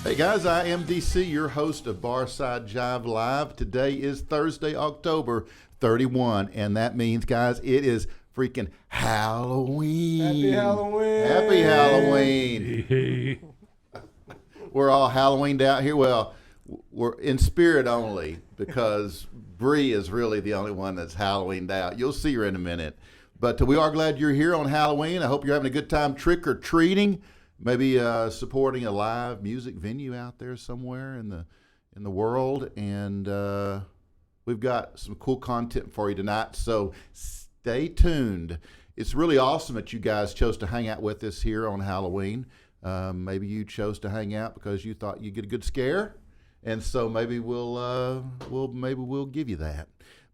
Hey guys, I am DC, your host of Barside Jive Live. Today is Thursday, October 31, and that means, guys, it is freaking Halloween. Happy Halloween. Happy Halloween. We're all Halloweened out here. Well, we're in spirit only because Bree is really the only one that's Halloweened out. You'll see her in a minute. But we are glad you're here on Halloween. I hope you're having a good time trick-or-treating. Maybe supporting a live music venue out there somewhere in the world, and we've got some cool content for you tonight. So stay tuned. It's really awesome that you guys chose to hang out with us here on Halloween. Maybe you chose to hang out because you thought you'd get a good scare, and so maybe we'll give you that.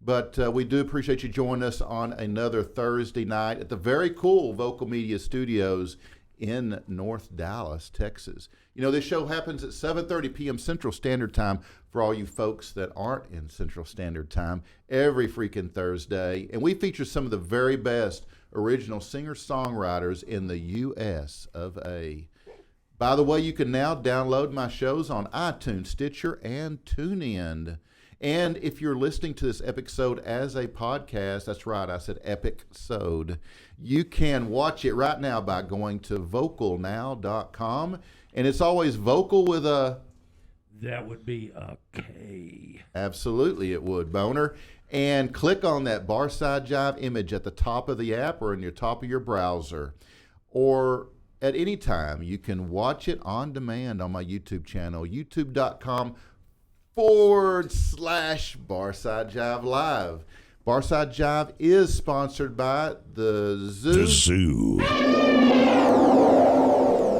But we do appreciate you joining us on another Thursday night at the very cool Vocal Media Studios in North Dallas, Texas. You know, this show happens at 7:30 p.m. Central Standard Time for all you folks that aren't in Central Standard Time every freaking Thursday. And we feature some of the very best original singer-songwriters in the U.S. of A. By the way, you can now download my shows on iTunes, Stitcher, and TuneIn. And if you're listening to this episode as a podcast, that's right, I said epic-sode, you can watch it right now by going to vocalnow.com. And it's always vocal with a... That would be a K. Absolutely it would, Boner. And click on that Barside Jive image at the top of the app or in your top of your browser. Or at any time, you can watch it on demand on my YouTube channel, youtube.com/Barside Jive Live. Barside Jive is sponsored by the Zoo. The Zoo.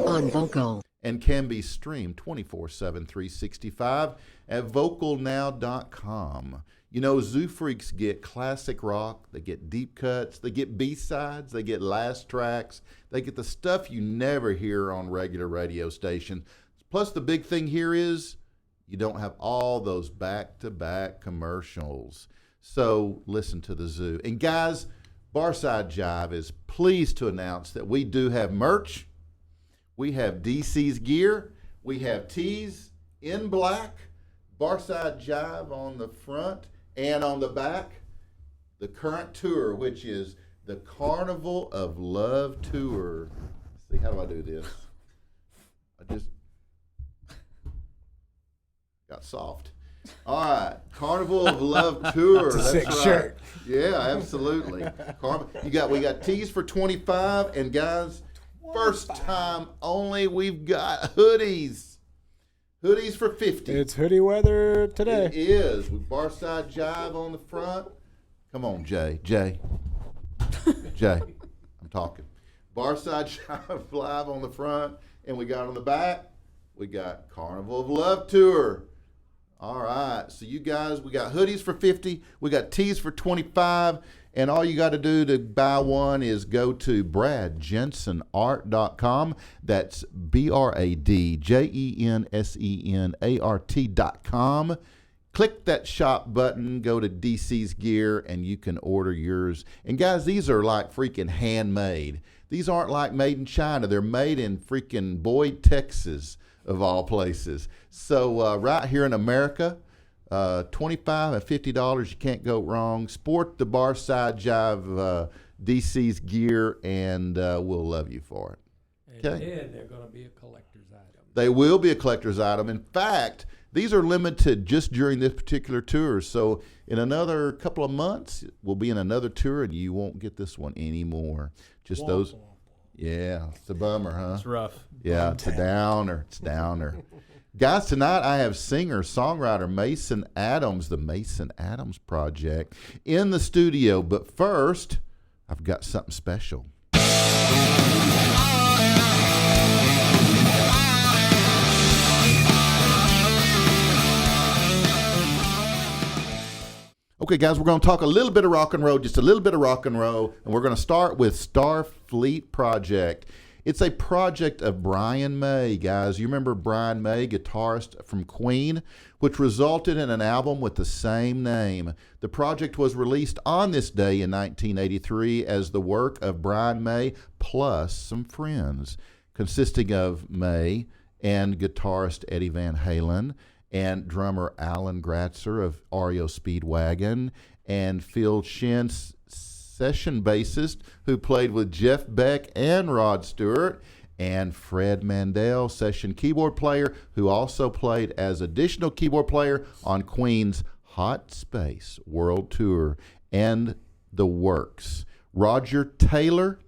On Vocal. And can be streamed 24/7, 365 at vocalnow.com. You know, Zoo Freaks get classic rock, they get deep cuts, they get B-sides, they get last tracks, they get the stuff you never hear on regular radio stations. Plus, the big thing here is you don't have all those back-to-back commercials. So listen to the Zoo. And guys, Barside Jive is pleased to announce that we do have merch. We have DC's gear. We have tees in black, Barside Jive on the front and on the back. The current tour, which is the Carnival of Love Tour. See, how do I do this? I just got soft. All right, Carnival of Love Tour. That's a sick right. shirt. Yeah, absolutely. We got tees for $25, and guys, first time only, we've got hoodies. Hoodies for $50. It's hoodie weather today. It is with Barside Jive on the front. Come on, Jay, I'm talking. Barside Jive Live on the front, and we got on the back. We got Carnival of Love Tour. All right, so you guys, we got hoodies for $50, we got tees for $25, and all you got to do to buy one is go to bradjensenart.com. That's BRADJENSENART.com. Click that shop button, go to DC's Gear, and you can order yours. And guys, these are like freaking handmade. These aren't like made in China. They're made in freaking Boyd, Texas, of all places. So right here in America, $25 and $50, you can't go wrong. Sport the Barside Jive DC's gear, and we'll love you for it. Okay? And they're going to be a collector's item. They will be a collector's item. In fact, these are limited just during this particular tour. So in another couple of months, we'll be in another tour, and you won't get this one anymore. Just those. Yeah, it's a bummer, huh? It's rough. Yeah, it's a downer. It's downer. Guys, tonight I have singer-songwriter Mason Adams, the Mason Adams Project, in the studio. But first, I've got something special. Okay, guys, we're going to talk a little bit of rock and roll, just a little bit of rock and roll, and we're going to start with Starfleet Project. It's a project of Brian May, guys. You remember Brian May, guitarist from Queen, which resulted in an album with the same name. The project was released on this day in 1983 as the work of Brian May plus some friends, consisting of May, and guitarist Eddie Van Halen, and drummer Alan Gratzer of REO Speedwagon, and Phil Shin, session bassist, who played with Jeff Beck and Rod Stewart, and Fred Mandel, session keyboard player, who also played as additional keyboard player on Queen's Hot Space World Tour, and The Works. Roger Taylor,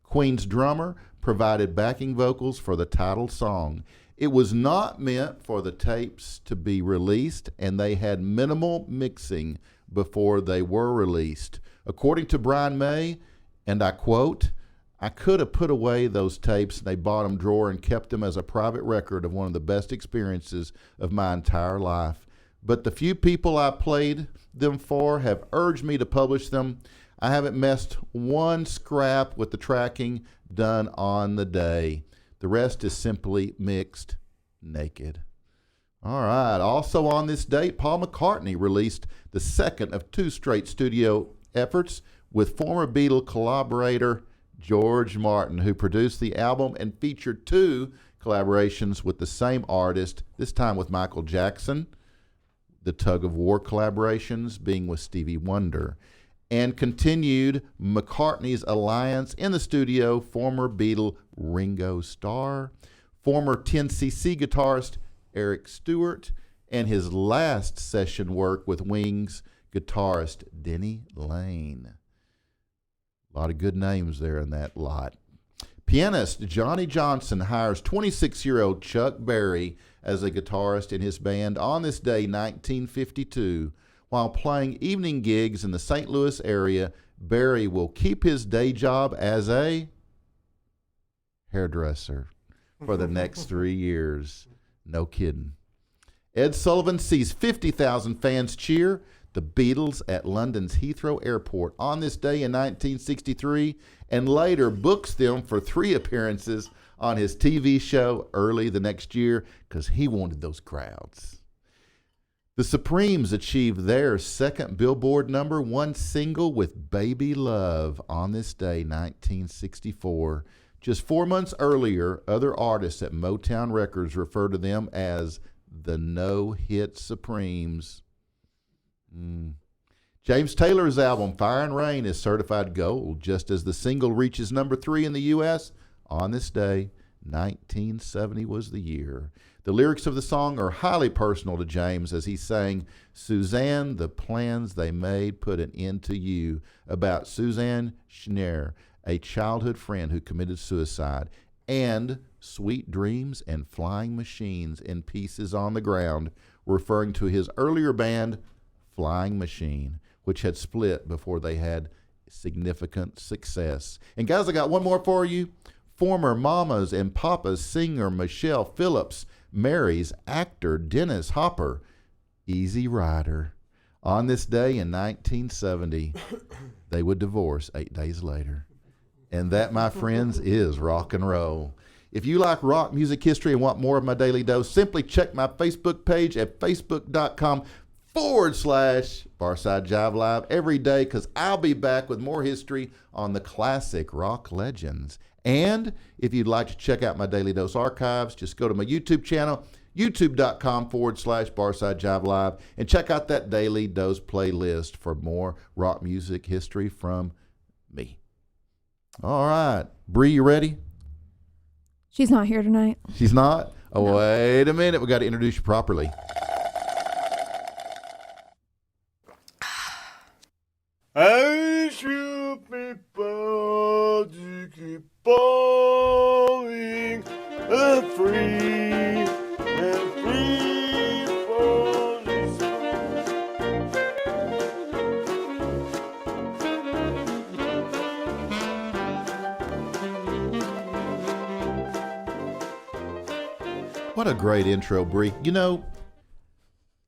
Queen's drummer, provided backing vocals for the title song. It was not meant for the tapes to be released, and they had minimal mixing before they were released. According to Brian May, and I quote, "I could have put away those tapes in a bottom drawer and kept them as a private record of one of the best experiences of my entire life. But the few people I played them for have urged me to publish them. I haven't messed one scrap with the tracking done on the day. The rest is simply mixed naked." All right. Also on this date, Paul McCartney released the second of 2 straight studio efforts with former Beatle collaborator George Martin, who produced the album and featured 2 collaborations with the same artist, this time with Michael Jackson, the Tug of War collaborations being with Stevie Wonder, and continued McCartney's alliance in the studio, former Beatle Ringo Starr, former 10cc guitarist Eric Stewart, and his last session work with Wings guitarist Denny Lane. A lot of good names there in that lot. Pianist Johnny Johnson hires 26-year-old Chuck Berry as a guitarist in his band on this day, 1952. While playing evening gigs in the St. Louis area, Berry will keep his day job as a hairdresser for the next 3 years. No kidding. Ed Sullivan sees 50,000 fans cheer the Beatles at London's Heathrow Airport on this day in 1963, and later books them for 3 appearances on his TV show early the next year because he wanted those crowds. The Supremes achieved their second Billboard #1 single with Baby Love on this day, 1964. Just 4 months earlier, other artists at Motown Records referred to them as the no-hit Supremes. James Taylor's album Fire and Rain is certified gold, just as the single reaches #3 in the U.S. on this day. 1970 was the year. The lyrics of the song are highly personal to James as he sang, "Suzanne, the plans they made put an end to you," about Suzanne Schneier, a childhood friend who committed suicide, and "Sweet Dreams and Flying Machines in Pieces on the Ground," referring to his earlier band, Flying Machine, which had split before they had significant success. And guys, I got one more for you. Former Mamas and Papas singer Michelle Phillips marries actor Dennis Hopper, Easy Rider. On this day in 1970, they would divorce 8 days later. And that, my friends, is rock and roll. If you like rock music history and want more of my daily dose, simply check my Facebook page at facebook.com/Barside Jive Live every day, because I'll be back with more history on the classic rock legends. And if you'd like to check out my Daily Dose archives, just go to my YouTube channel, youtube.com/Barside Jive Live, and check out that Daily Dose playlist for more rock music history from me. All right. Bree, you ready? She's not here tonight. She's not? Oh, No. Wait a minute. We got to introduce you properly. I should be proud to keep falling and free for this. What a great intro, Bree. You know,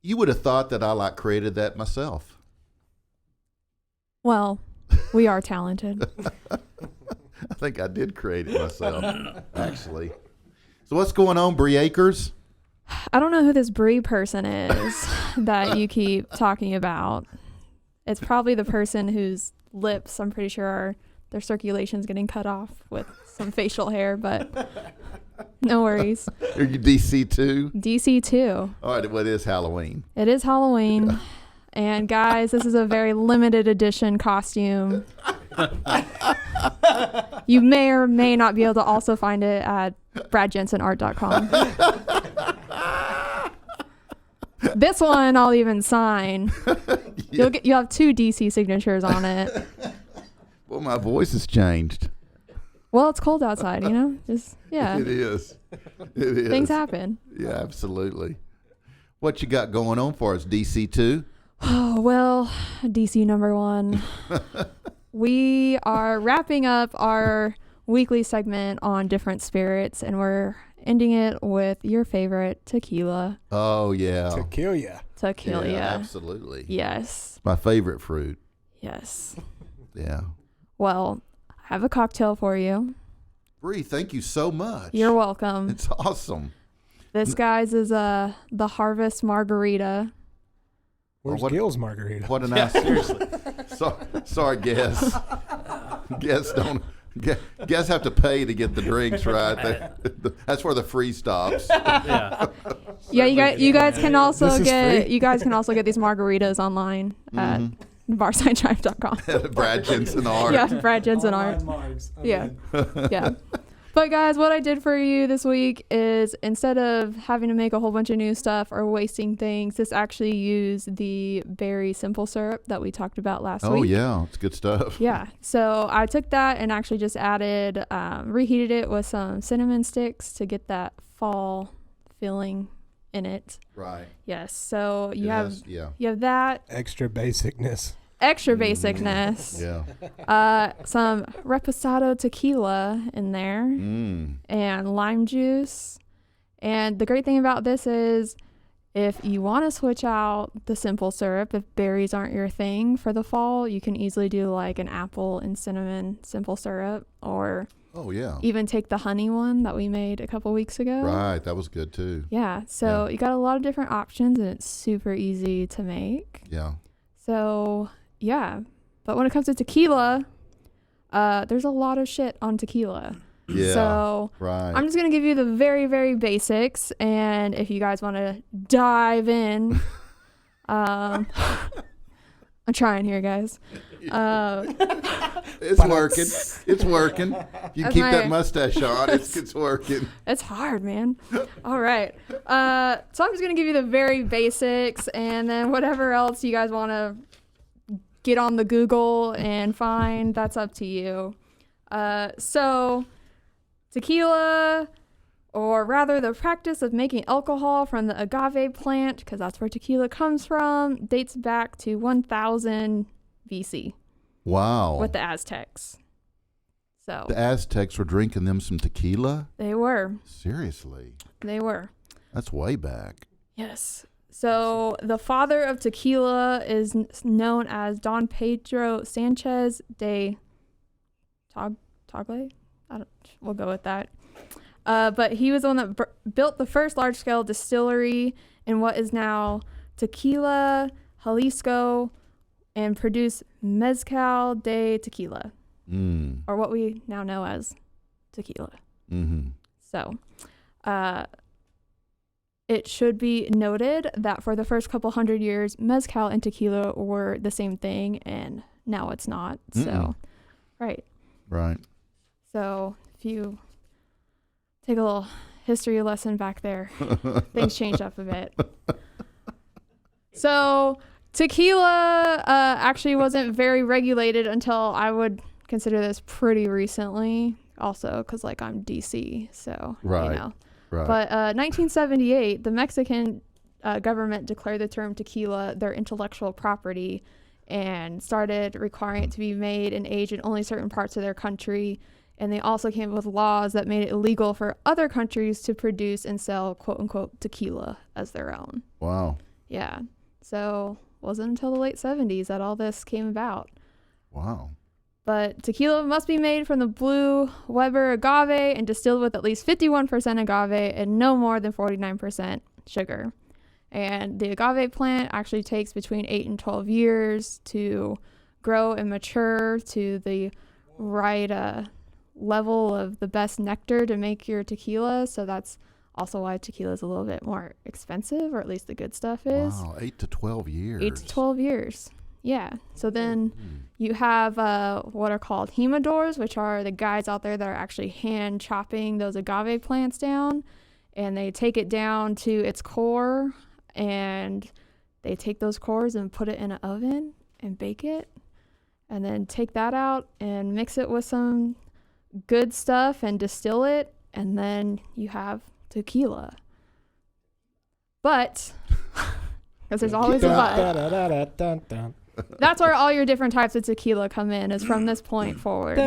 you would have thought that I created that myself. Well, we are talented. I think I did create it myself, actually. So what's going on, Bree Akers? I don't know who this Brie person is that you keep talking about. It's probably the person whose lips, I'm pretty sure, their circulation's getting cut off with some facial hair, but No worries. Are you DC too? DC 2. All right, what is Halloween? It is Halloween. And guys, this is a very limited edition costume. You may or may not be able to also find it at bradjensenart.com. This one I'll even sign. You'll have 2 DC signatures on it. Well, my voice has changed. Well, it's cold outside, you know? Just yeah. It is. It is. Things happen. Yeah, absolutely. What you got going on for us, DC 2? Oh, well, DC number 1. We are wrapping up our weekly segment on different spirits, and we're ending it with your favorite, tequila. Oh, yeah. To kill ya. Tequila. Yeah, absolutely. Yes. My favorite fruit. Yes. Yeah. Well, I have a cocktail for you. Bree, thank you so much. You're welcome. It's awesome. This, guys, is the Harvest Margarita. Where's what- Gil's margarita? What an nice. Seriously. Sorry, guests. Guests have to pay to get the drinks right. That's where the free stops. Yeah. Yeah, you guys can also This is get free? you guys can also get these margaritas online at barsidedrive.com. Brad Jensen Art. Yeah, Brad Jensen Art. Yeah. Yeah. But guys, what I did for you this week is instead of having to make a whole bunch of new stuff or wasting things, this actually used the berry simple syrup that we talked about last week. Oh, yeah. It's good stuff. Yeah. So I took that and actually just added, reheated it with some cinnamon sticks to get that fall feeling in it. Right. Yes. So you It have has- yeah. you have that Extra basicness. extra basicness. Yeah. Some reposado tequila in there. And lime juice. And the great thing about this is if you want to switch out the simple syrup, if berries aren't your thing for the fall, you can easily do like an apple and cinnamon simple syrup, or Oh, yeah. even take the honey one that we made a couple weeks ago. Right. That was good, too. Yeah. So you got a lot of different options and it's super easy to make. Yeah. So yeah. But when it comes to tequila, there's a lot of shit on tequila. Yeah. So Right. I'm just going to give you the very, very basics. And if you guys want to dive in, I'm trying here, guys. It's working. It's working. You That's keep my- that mustache on. It's working. It's hard, man. All right. So I'm just going to give you the very basics, and then whatever else you guys want to get on the Google and find, that's up to you. So tequila, or rather the practice of making alcohol from the agave plant, because that's where tequila comes from, dates back to 1000 BC Wow. with the Aztecs. So The Aztecs were drinking them some tequila? they were. Seriously. That's way back. Yes. So the father of tequila is known as Don Pedro Sanchez de Tagle. We'll go with that. But he was the one that built the first large-scale distillery in what is now Tequila, Jalisco, and produced Mezcal de Tequila, or what we now know as tequila. Mm-hmm. So, it should be noted that for the first couple hundred years, mezcal and tequila were the same thing, and now it's not. So, right. Right. So, if you take a little history lesson back there, things changed up a bit. So, tequila actually wasn't very regulated until I would consider this pretty recently. Also, because like I'm DC, so Right. you know. Right. But 1978, the Mexican government declared the term tequila their intellectual property and started requiring it to be made and aged in only certain parts of their country. And they also came up with laws that made it illegal for other countries to produce and sell quote unquote tequila as their own. Wow. Yeah. So it wasn't until the late 70s that all this came about. Wow. But tequila must be made from the blue Weber agave and distilled with at least 51% agave and no more than 49% sugar. And the agave plant actually takes between 8 and 12 years to grow and mature to the right level of the best nectar to make your tequila. So that's also why tequila is a little bit more expensive, or at least the good stuff is. Wow, 8 to 12 years. 8 to 12 years. Yeah. So then Mm. you have what are called humidors, which are the guys out there that are actually hand chopping those agave plants down, and they take it down to its core, and they take those cores and put it in an oven and bake it, and then take that out and mix it with some good stuff and distill it, and then you have tequila. But because there's always a but. That's where all your different types of tequila come in, is from this point forward.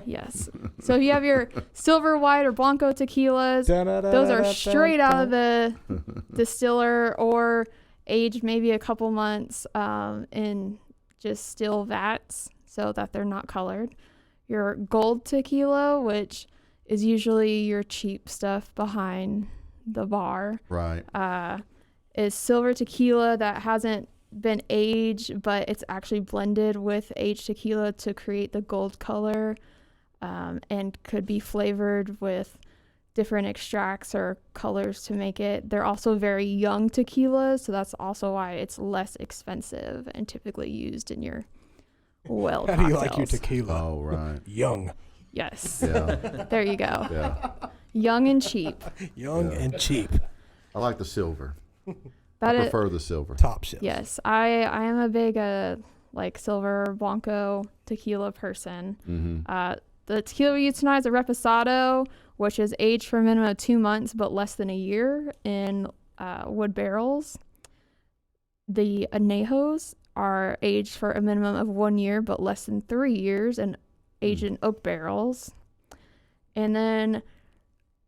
Yes. So you have your silver, white, or blanco tequilas. Those are straight out of the distiller or aged maybe a couple months in just still vats so that they're not colored. Your gold tequila, which is usually your cheap stuff behind the bar, Right. is silver tequila that hasn't been aged, but it's actually blended with aged tequila to create the gold color, and could be flavored with different extracts or colors to make it. They're also very young tequilas, so that's also why it's less expensive and typically used in your well How do you like your cocktails. tequila? Oh, right. Young. Yes. Yeah. There you go. Yeah. Young and cheap. Young Yeah. and cheap. I like the silver. That I is, prefer the silver. Top shelf. yes. I am a big like silver blanco tequila person. Mm-hmm. The tequila we use tonight is a reposado, which is aged for a minimum of 2 months but less than a year in wood barrels. The anejos are aged for a minimum of 1 year but less than 3 years and aged in oak barrels. And then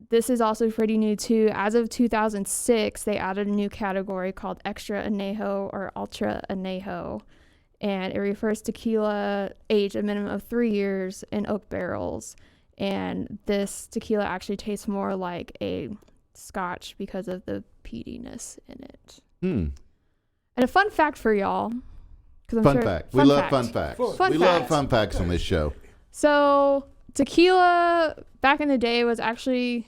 this is also pretty new too. As of 2006, they added a new category called extra anejo or ultra anejo, and it refers to tequila aged a minimum of 3 years in oak barrels. And this tequila actually tastes more like a scotch because of the peatiness in it. Hmm. And a fun fact for y'all, because I'm Fun sure fact. fun We love fact. fun facts. Fun we love fact. fun facts on this show. So tequila back in the day was actually,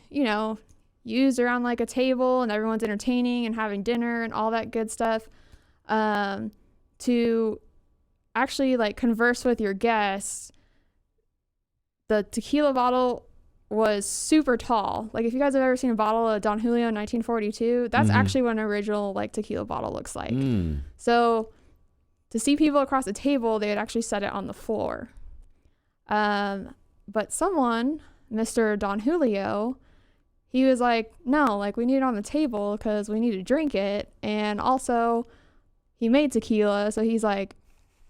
used around like a table and everyone's entertaining and having dinner and all that good stuff, to actually like converse with your guests. The tequila bottle was super tall. Like if you guys have ever seen a bottle of Don Julio 1942, that's Mhm. actually what an original like tequila bottle looks like. Mm. So to see people across the table, they would actually set it on the floor. But someone, Mr. Don Julio, he was like, no, like we need it on the table because we need to drink it. And also he made tequila. So he's like,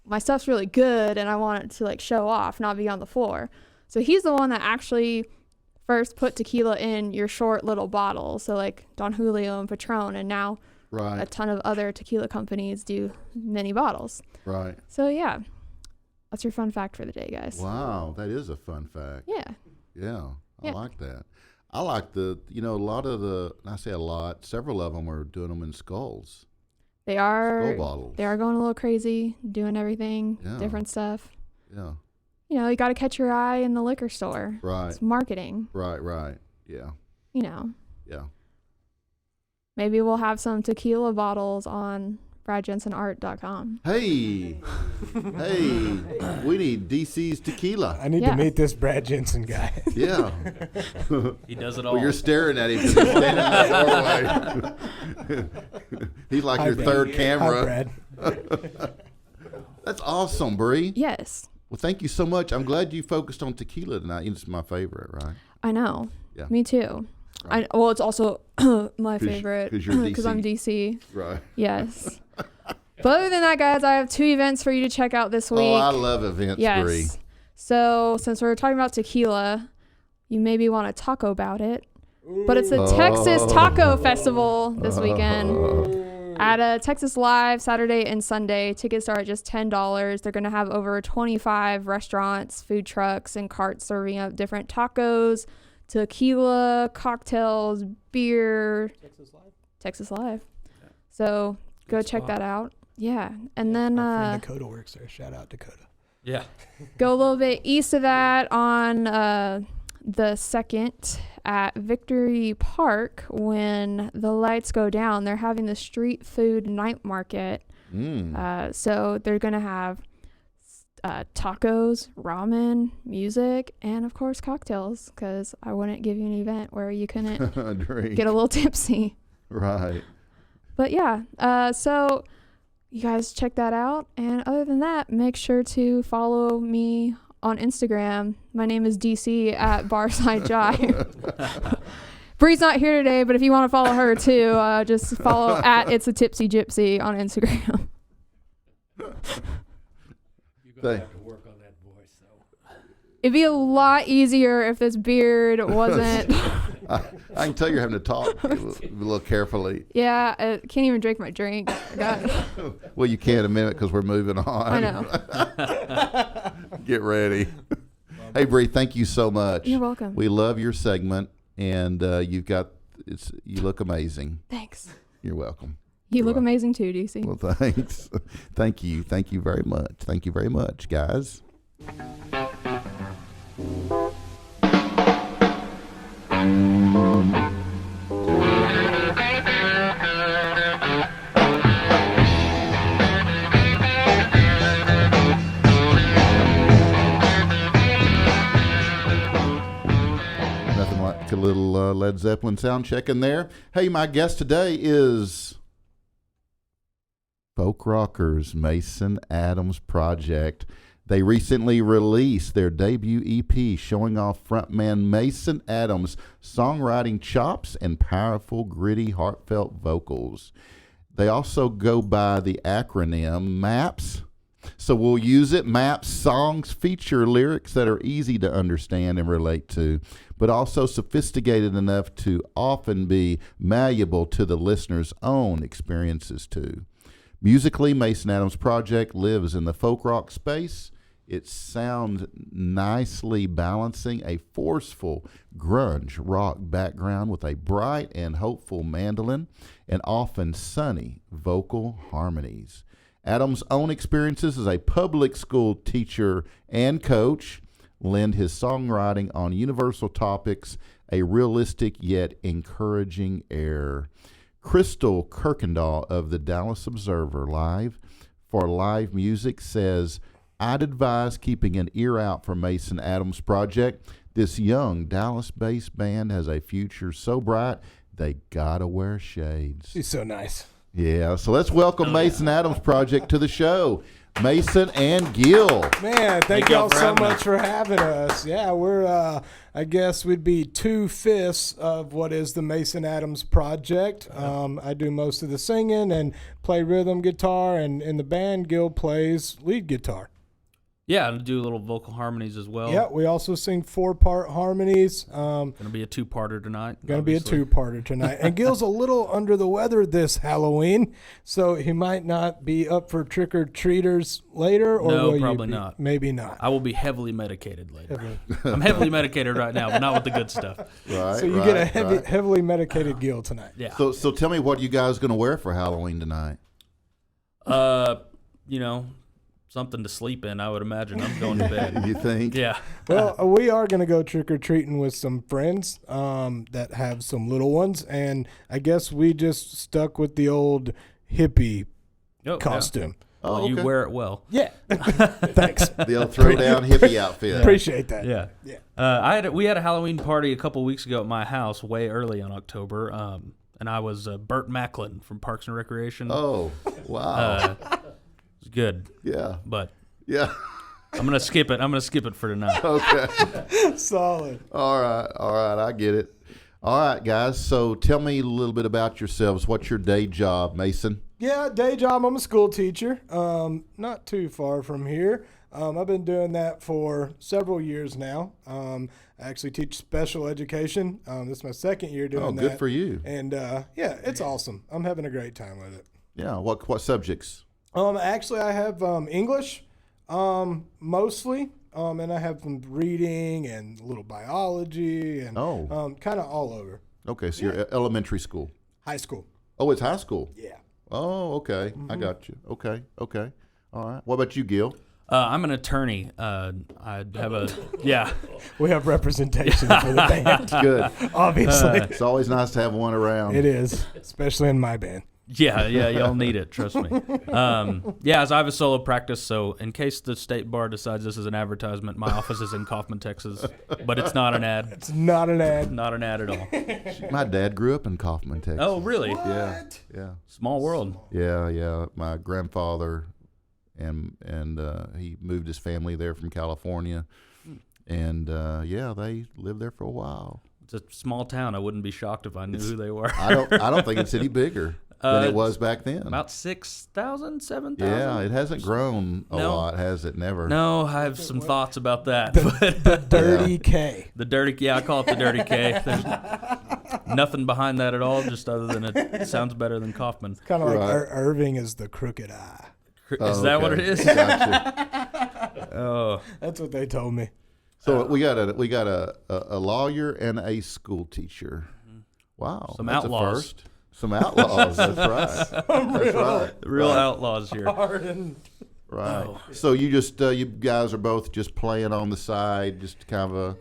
my stuff's really good and I want it to like show off, not be on the floor. So he's the one that actually first put tequila in your short little bottles. So like Don Julio and Patron, and now a Right. ton of other tequila companies do mini bottles. Right. So yeah, that's your fun fact for the day, guys. Wow. That is a fun fact. Yeah. Yeah. I Yeah. like that. I like a lot of I say a lot, several of them are doing them in skulls. They Skull are bottles. going a little crazy, doing everything, Yeah. different stuff. Yeah. You got to catch your eye in the liquor store. Right. It's marketing, Right. Yeah. Yeah. Maybe we'll have some tequila bottles on BradJensenArt.com. Hey. Hey. We need DC's tequila. I need Yeah. to meet this Brad Jensen guy. Yeah. He does it all. Well, you're staring at him because he's standing in that doorway. He's like Hi, your Brad. third Hi, camera. Brad. That's awesome, Bree. Yes, Well, thank you so much. I'm glad you focused on tequila tonight. It's my favorite, right? I know. Yeah. Me too. Right. Well, it's also my 'Cause- favorite 'cause you're because I'm DC. DC. Right. Yes. But other than that, guys, I have 2 events for you to check out this week. Oh, I love events, Bree. Yes. So since we're talking about tequila, you maybe want to talk about it. But it's the Texas Taco Festival this weekend at Texas Live Saturday and Sunday. Tickets are just $10. They're going to have over 25 restaurants, food trucks, and carts serving up different tacos, tequila, cocktails, beer. Texas Live. So go Good check spot. that out. Yeah. And then Our friend Dakota works there. Shout out Dakota. Yeah. Go a little bit east of that on the 2nd at Victory Park. When the lights go down, they're having the street food night market. So they're going to have tacos, ramen, music, and of course cocktails, because I wouldn't give you an event where you couldn't get a little tipsy. Right. But yeah, so you guys check that out. And other than that, make sure to follow me on Instagram. My name is DC at Barside Jive. Bree's not here today, but if you want to follow her too, just follow at It's a Tipsy Gypsy on Instagram. You're gonna have to work on that voice, though. It'd be a lot easier if this beard wasn't. I can tell you're having to talk a little carefully. Yeah, I can't even drink my drink. Well, you can in a minute because we're moving on. I know. Get ready. Hey, Bree, thank you so much. You're welcome. We love your segment, and you look amazing. Thanks. You're welcome. You look amazing too, DC. Well, thanks. Thank you. Thank you very much. Thank you very much, guys. Nothing like a little Led Zeppelin sound check in there. Hey, my guest today is folk rockers Mason Adams Project. They recently released their debut EP showing off frontman Mason Adams' songwriting chops and powerful, gritty, heartfelt vocals. They also go by the acronym MAPS. So we'll use it. MAPS songs feature lyrics that are easy to understand and relate to, but also sophisticated enough to often be malleable to the listener's own experiences too. Musically, Mason Adams Project lives in the folk rock space. It sounds nicely balancing a forceful grunge rock background with a bright and hopeful mandolin and often sunny vocal harmonies. Adams' own experiences as a public school teacher and coach lend his songwriting on universal topics a realistic yet encouraging air. Crystal Kirkendall of the Dallas Observer Live for live music says, I'd advise keeping an ear out for Mason Adams Project. This young Dallas-based band has a future so bright they gotta wear shades. She's so nice. Yeah, so let's welcome Mason Adams Project to the show. Mason and Gil. Man, thank y'all so much for having us. Yeah, we're, I guess we'd be 2/5 of what is the Mason Adams Project. I do most of the singing and play rhythm guitar, and in the band, Gil plays lead guitar. Yeah, and do little vocal harmonies as well. Yeah, we also sing 4-part harmonies. Gonna be a two-parter tonight. Gonna obviously. be a 2-parter tonight. And Gil's a little under the weather this Halloween, so he might not be up for trick-or-treaters later. Or No, will probably you be? not. Maybe not. I will be heavily medicated later. I'm heavily medicated right now, but not with the good stuff. Right. So you get a heavily medicated Gil tonight. Yeah. So tell me, what you guys going to wear for Halloween tonight? You know, something to sleep in, I would imagine. I'm going to bed. You think? Yeah. Well, we are going to go trick-or-treating with some friends that have some little ones, and I guess we just stuck with the old hippie Oh, costume. Yeah. Well, okay. you wear it well. Yeah. Thanks. The old throwdown hippie outfit. Appreciate that. Yeah. Yeah. We had a Halloween party a couple weeks ago at my house, way early in October, and I was Burt Macklin from Parks and Recreation. Oh, wow. It was good, Yeah. but Yeah. I'm gonna skip it. I'm gonna skip it for tonight. Okay. Solid. All right. I get it. All right, guys. So tell me a little bit about yourselves. What's your day job, Mason? Yeah, day job. I'm a school teacher. Not too far from here. I've been doing that for several years now. I actually teach special education. This is my second year doing that. Oh, good for you. And yeah, it's awesome. I'm having a great time with it. Yeah. What subjects? Actually, I have English, mostly, and I have some reading and a little biology and kind of all over. Okay, so you're elementary school. High school. Oh, it's high school. Yeah. Oh, okay. I got you. Okay. All right. What about you, Gil? I'm an attorney. I have a yeah. We have representation for the band, Good. obviously. It's always nice to have one around. It is, especially in my band. Yeah, y'all need it. Trust me. Yeah, as I have a solo practice, so in case the state bar decides this is an advertisement, my office is in Kaufman, Texas, but it's not an ad. It's not an ad. Not an ad at all. My dad grew up in Kaufman, Texas. Oh, really? Yeah, yeah, Small world. yeah. My grandfather, and he moved his family there from California, and yeah, they lived there for a while. It's a small town. I wouldn't be shocked if I knew who they were. I don't think it's any bigger than it was back then. About 6,000, 7,000. Yeah, it hasn't grown a No. lot, has it? Never. No, I have some thoughts about that. But Dirty K. the dirty, yeah, I call it the dirty K. There's nothing behind that at all, just other than it sounds better than Kaufman. Kind of like Right. Irving is the crooked eye. Is that what it okay. is? Gotcha. Oh, That's what they told me. So we got a lawyer and a school teacher. Wow, Some that's outlaws. A first. Some outlaws. That's right. That's right. real outlaws here. Right. Oh. So you just you guys are both just playing on the side, just kind of a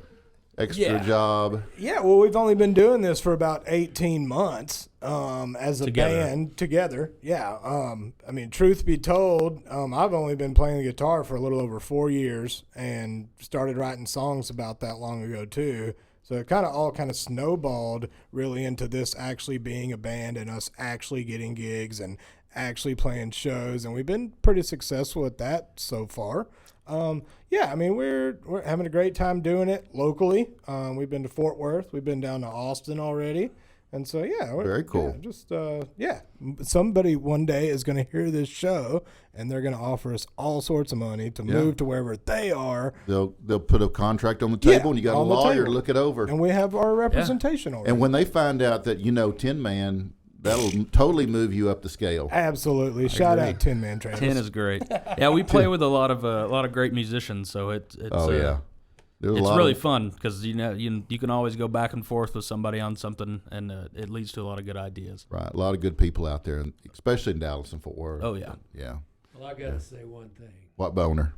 extra Yeah. job. Yeah, well, we've only been doing this for about 18 months as a Together. band together. Yeah. I mean, truth be told, I've only been playing the guitar for a little over 4 years and started writing songs about that long ago, too. So it all kind of snowballed really into this actually being a band and us actually getting gigs and actually playing shows. And we've been pretty successful at that so far. Yeah, I mean, we're having a great time doing it locally. We've been to Fort Worth. We've been down to Austin already. And so, yeah. Very cool. Yeah, just, yeah. Somebody one day is going to hear this show, and they're going to offer us all sorts of money to move to wherever they are. They'll put a contract on the Yeah, table, and you got a on the lawyer to table. look it over. And we have our representation already. And when they find out that Tin Man, that'll totally move you up the scale. Absolutely. Shout agree. out Tin Man Travis. 10 is great. Yeah, we play with a lot of great musicians, so it's Oh yeah, there's a it's lot really of, fun because you can always go back and forth with somebody on something, and it leads to a lot of good ideas. right. A lot of good people out there, and especially in Dallas and Fort Worth. Oh, yeah. yeah. Well, I got to say one thing. What boner?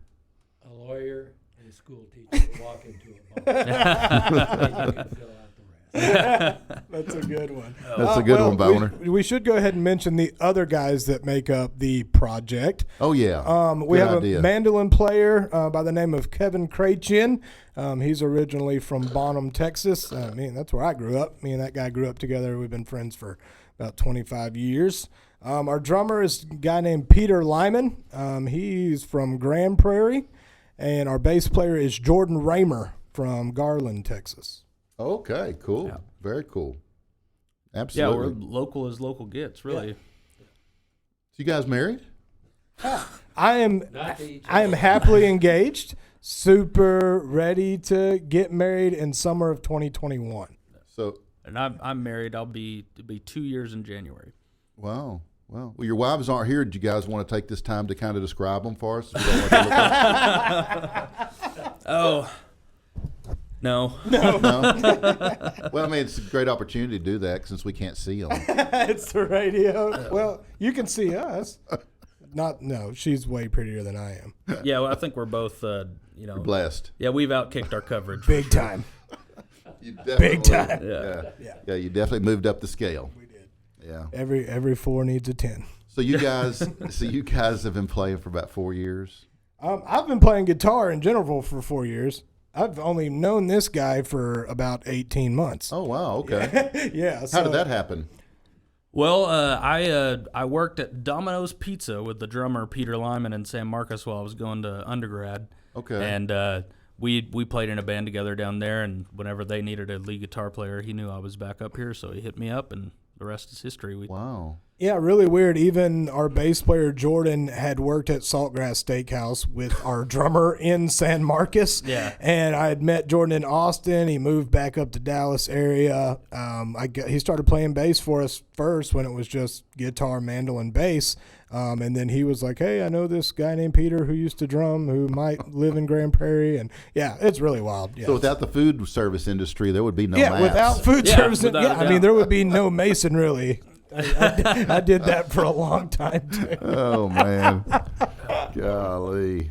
A lawyer and a school teacher walk into a bar. And you can fill out the rest. That's a good one. That's a good well, one, boner. We should go ahead and mention the other guys that make up the project. Oh yeah. We Good have idea. a mandolin player by the name of Kevin Krachin. He's originally from Bonham, Texas. That's where I grew up. Me and that guy grew up together. We've been friends for about 25 years. Our drummer is a guy named Peter Lyman. He's from Grand Prairie. And our bass player is Jordan Raymer from Garland, Texas. Okay, cool. Very cool. Yeah, Absolutely. we're local as local gets, really. So you guys married? I am Not to each happily engaged, super ready to get married in summer of 2021. So And I'm married. It'll be 2 years in January. wow. Well, your wives aren't here. Do you guys want to take this time to kind of describe them for us? We don't want to look like- Oh, no. no. Well, I mean, it's a great opportunity to do that since we can't see them. It's the radio. Well, you can see us. No, she's way prettier than I am. Yeah, well, I think we're both, Blessed. yeah, we've outkicked our coverage. for Big sure. time. You definitely- Big time. Yeah, you definitely moved up the scale. We did. Yeah. Every 4 needs a 10. So you guys have been playing for about 4 years. I've been playing guitar in general for 4 years. I've only known this guy for about 18 months. Oh wow. Okay. Yeah. How did that happen? Well, I worked at Domino's Pizza with the drummer Peter Lyman and Sam Marcus while I was going to undergrad. Okay. And we played in a band together down there, and whenever they needed a lead guitar player, he knew I was back up here, so he hit me up, and the rest is history. Wow. Yeah, really weird. Even our bass player Jordan had worked at Saltgrass Steakhouse with our drummer in San Marcos. Yeah. And I had met Jordan in Austin. He moved back up to Dallas area. He started playing bass for us first when it was just guitar, mandolin, bass. And then he was like, hey, I know this guy named Peter who used to drum, who might live in Grand Prairie. And yeah, it's really wild. Yeah. So without the food service industry, there would be no yeah, maps. without food Yeah, service. without a Yeah, I mean, doubt. there would be no Mason really. I did that for a long time too. Oh man. Golly.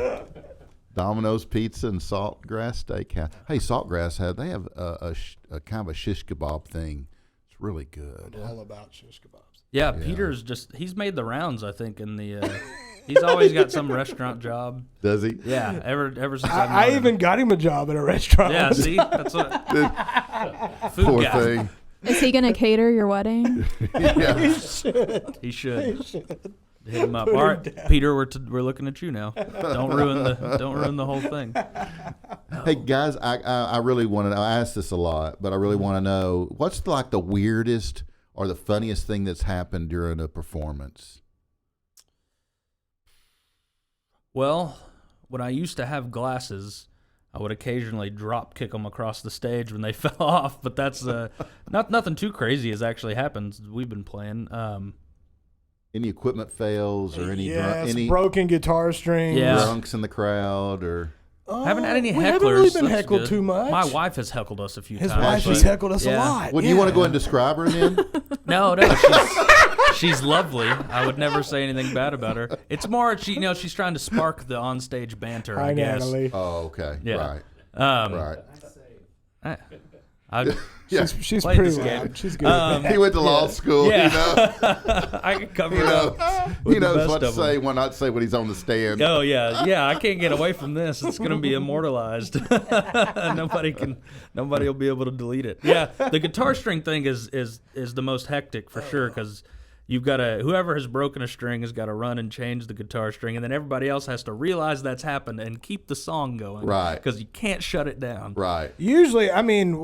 Domino's Pizza and Saltgrass Steakhouse. Hey, Saltgrass they have a kind of a shish kebab thing. It's really good. All about shish kebabs. Yeah, Peter's he's made the rounds, I think, in the he's always got some restaurant job. Does he? Yeah, ever since I even got him a job at a restaurant. Yeah, see? That's what food Poor guy. thing. Is he gonna cater your wedding? Yeah. He should. Hit him up. All right, Peter, we're looking at you now. Don't ruin the whole thing. Hey guys, I really want to know. I ask this a lot, but I really want to know what's the weirdest or the funniest thing that's happened during a performance. Well, when I used to have glasses, I would occasionally drop kick them across the stage when they fell off. But that's nothing too crazy has actually happened. We've been playing. Any equipment fails or any Yes, any broken guitar strings. Yeah. drunks in the crowd or Haven't had any hecklers. We haven't really been That's heckled good. too much. My wife has heckled us a few His times. wife has but- heckled us a Yeah. lot. Well, do you want to go and describe her then? No, she's lovely. I would never say anything bad about her. It's more she's trying to spark the onstage banter. Hi, I guess. Natalie. Oh, okay. Yeah. Right. Right. Yeah. She's Played pretty this game. loud. She's good. He went to law school, Yeah. you know. I can cover He it up. knows, with he the knows best what to of 'em. say, what not to say when he's on the stand. Oh yeah. I can't get away from this. It's gonna be immortalized. Nobody will be able to delete it. Yeah, the guitar string thing is the most hectic for sure because you've got to whoever has broken a string has got to run and change the guitar string, and then everybody else has to realize that's happened and keep the song going. Right. Because you can't shut it down. Right. Usually, I mean,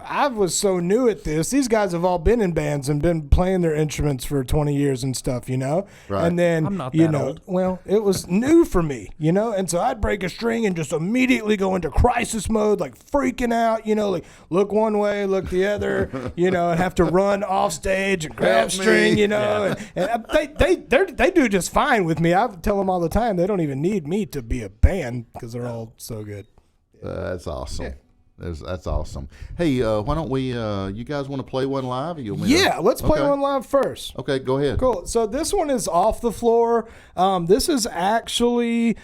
I was so new at this. These guys have all been in bands and been playing their instruments for 20 years and stuff, you know? Right. And then, I'm not you that know, old. well, it was new for me, you know? And so I'd break a string and just immediately go into crisis mode, like freaking out, you know, like look one way, look the other, you know, and have to run off stage and grab Help string, me. you know? And they do just fine with me. I tell them all the time they don't even need me to be a band because they're all so good. That's awesome. That's awesome. Hey, why don't we? You guys want to play one live? Or you want me to- Yeah, let's play Okay. one live first. Okay, go ahead. Cool. So this one is Off the Floor. This is actually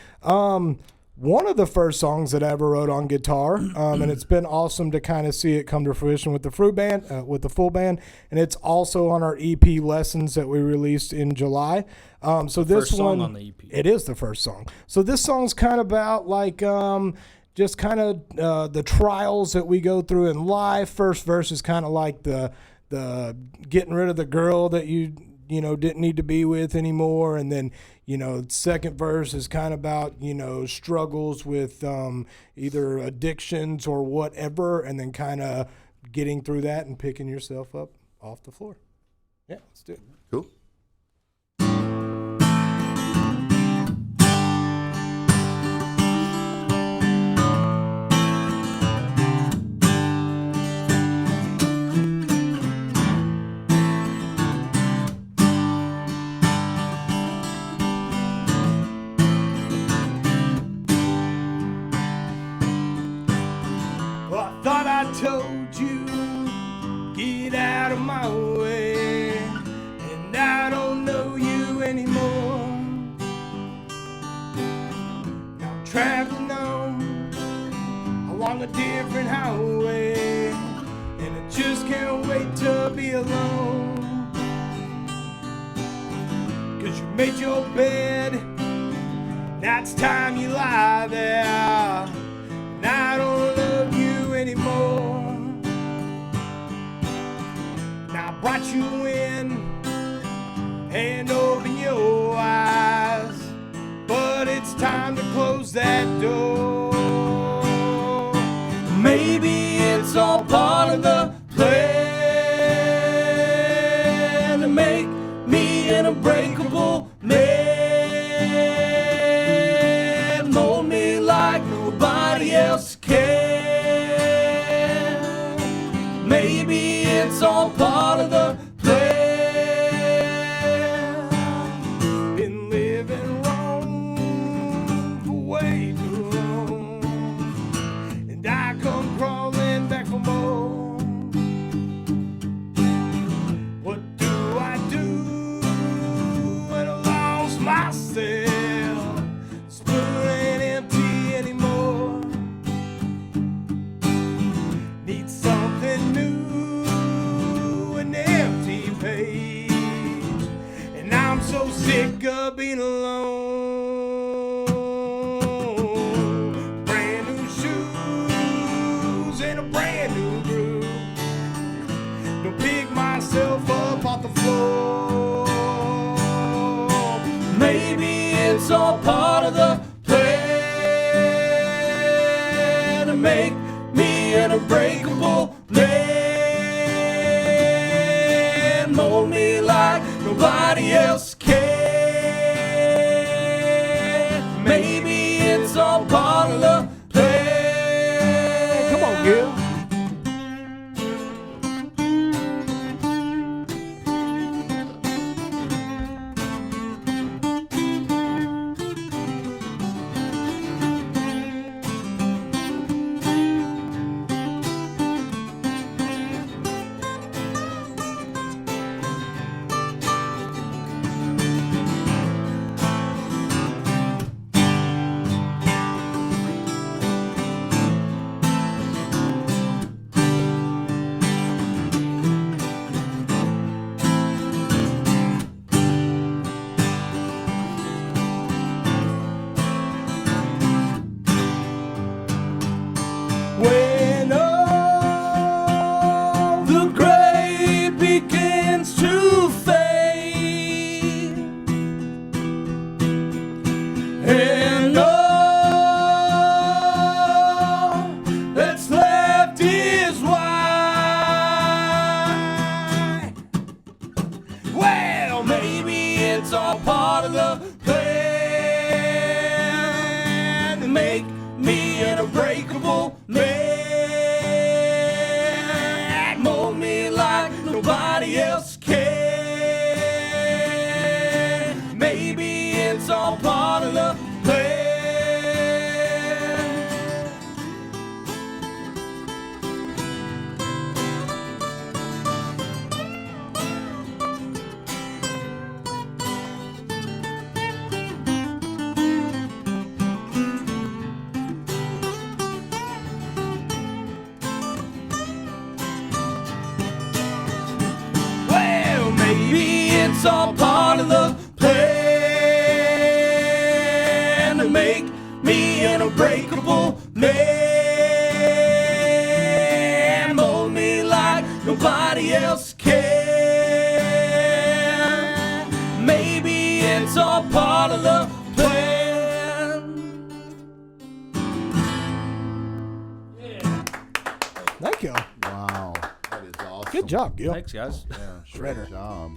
one of the first songs that I ever wrote on guitar, and it's been awesome to kind of see it come to fruition with the full band, and it's also on our EP Lessons that we released in July. So this First song one, on the EP. it is the first song. So this song's kind of about like just kind of the trials that we go through in life. First verse is kind of like the getting rid of the girl that you didn't need to be with anymore, and then second verse is kind of about struggles with either addictions or whatever, and then kind of getting through that and picking yourself up off the floor. Yeah, let's do it. Cool. Well, I thought I told you, get out of my way, and I don't know you anymore. Now I'm traveling on along a different highway, and I just can't wait to be alone. 'Cause you made your bed, now it's time you lie there. And I don't love you anymore. Now I brought you in and open your eyes, but it's time to close that door. Maybe it's all part of the plan to make me an unbreakable man, mold me like nobody else can. Maybe it's all part of the plan. Been living wrong for way too long, and I come crawling back for more. What do I do when I lost myself? Spoon ain't empty anymore. make me an unbreakable man. Mold me like nobody else can. Maybe it's all part of the plan. Come on, Gil. When all the gray begins to fade, and all that's left is white, well, maybe it's all part of the plan to make me an unbreakable man. Mold me like nobody else can. Maybe it's all part of the plan. Well, maybe it's all part of the plan to make me an unbreakable man. Mold me like nobody else can. Maybe it's all part of the plan. Thank you. Wow, that is awesome. Good job, Gil. Thanks, guys. Yeah, Shredder. great job.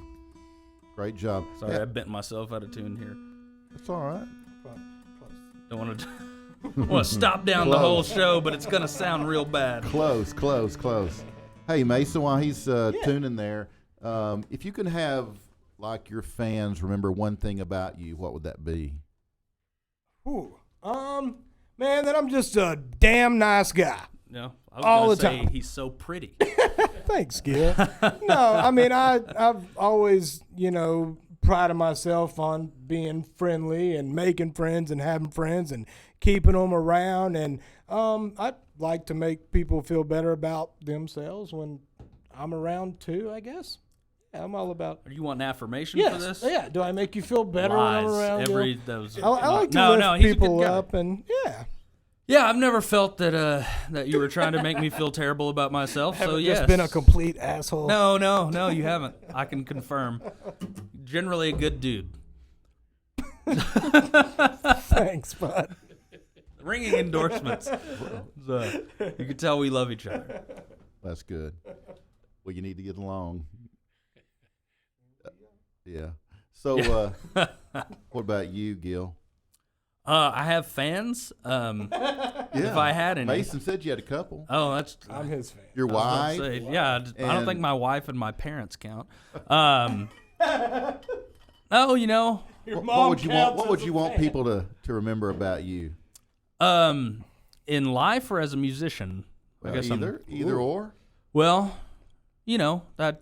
Great job. Sorry, Yeah, I bent myself out of tune here. it's all right. Don't want to. Want to stop down the whole show, but it's gonna sound real bad. Close. Hey, Mason, while he's tuning there, if you can have like your fans remember one thing about you, what would that be? Ooh. Man, that I'm just a damn nice guy. No, I was All gonna the say time. he's so pretty. Thanks, Gil. No, I mean, I've always, prided myself on being friendly and making friends and having friends and keeping them around. And I like to make people feel better about themselves when I'm around too, I guess. Yeah, I'm all about. Are you wanting affirmation Yes. for this? Yeah. Do I make you feel better Lies. when I'm around you? Those. I like to no, lift no, he's people a good guy. up, and yeah. Yeah, I've never felt that that you were trying to make me feel terrible about myself. So Haven't yes, just been a complete asshole. No, you haven't. I can confirm. Generally a good dude. Thanks, bud. Ringing endorsements. So, you can tell we love each other. That's good. Well, you need to get along. Yeah. So, what about you, Gil? I have fans. If I had any. Mason said you had a couple. Oh, that's. I'm his fan. Your I was wife. about to say, yeah, I don't and- think my wife and my parents count. Oh, What would you want? What would you want people to remember about you? in life or as a musician? Well, I guess either or. Well, that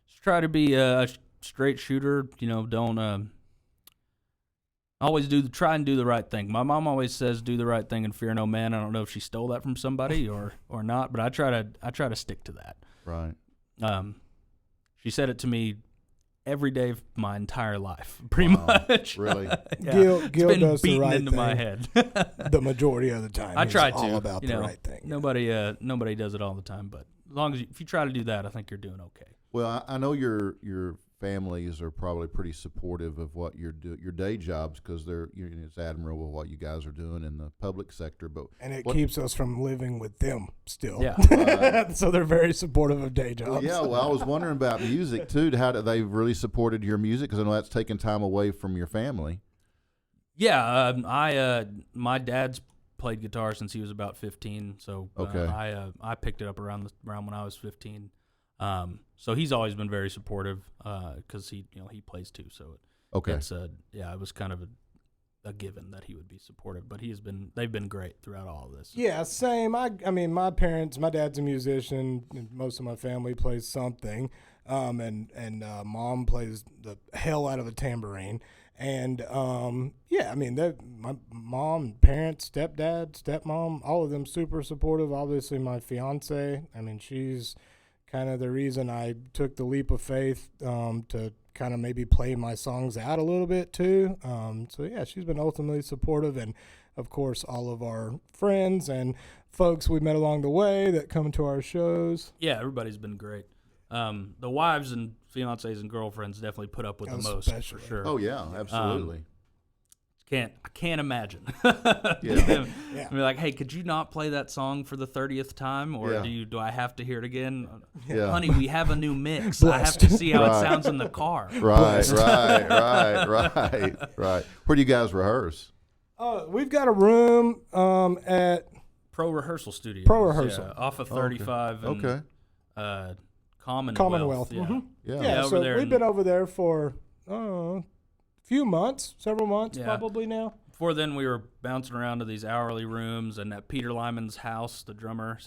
just try to be a straight shooter. Don't always try and do the right thing. My mom always says, "Do the right thing and fear no man." I don't know if she stole that from somebody or not, but I try to stick to that. Right. She said it to me every day of my entire life, pretty Wow. much. Really? Yeah. Gil It's been does the beaten right into thing. my head. The majority of the time. I He's try to. all about the right thing. Nobody does it all the time, but as long as if you try to do that, I think you're doing okay. Well, I know your families are probably pretty supportive of what your day jobs, because it's admirable what you guys are doing in the public sector. But And it what- keeps us from living with them still. Yeah. So they're very supportive of day jobs. Well, yeah, well, I was wondering about music too. How do they really supported your music? Because I know that's taking time away from your family. Yeah, my dad's played guitar since he was about 15, so Okay. I picked it up around when I was 15. So he's always been very supportive because he plays too. So Okay. it was kind of a given that he would be supportive. But they've been great throughout all of this. Yeah, same. I mean, my dad's a musician, and most of my family plays something, and mom plays the hell out of a tambourine, and yeah, I mean, my mom, parents, stepdad, stepmom, all of them super supportive. Obviously, my fiance, I mean, she's kind of the reason I took the leap of faith to kind of maybe play my songs out a little bit too. So yeah, she's been ultimately supportive, and of course all of our friends and folks we met along the way that come to our shows. Yeah, everybody's been great. The wives and fiancés and girlfriends definitely put up with the most, for Especially. sure. Oh yeah, absolutely. I can't imagine. Yeah. Yeah. Be like, hey, could you not play that song for the 30th time, or Yeah. do I have to hear it again? Yeah. Honey, we have a new mix. I have to see how Right. it sounds in the car. Right. Where do you guys rehearse? We've got a room at Pro Rehearsal Studio. Pro Rehearsal. Yeah, off of 35 and Okay. Commonwealth. Yeah. Mhm. Yeah. Yeah, over so there we've in- been over there for few months, several months Yeah. probably now. Before then, we were bouncing around to these hourly rooms, and at Peter Lyman's house, the drummer,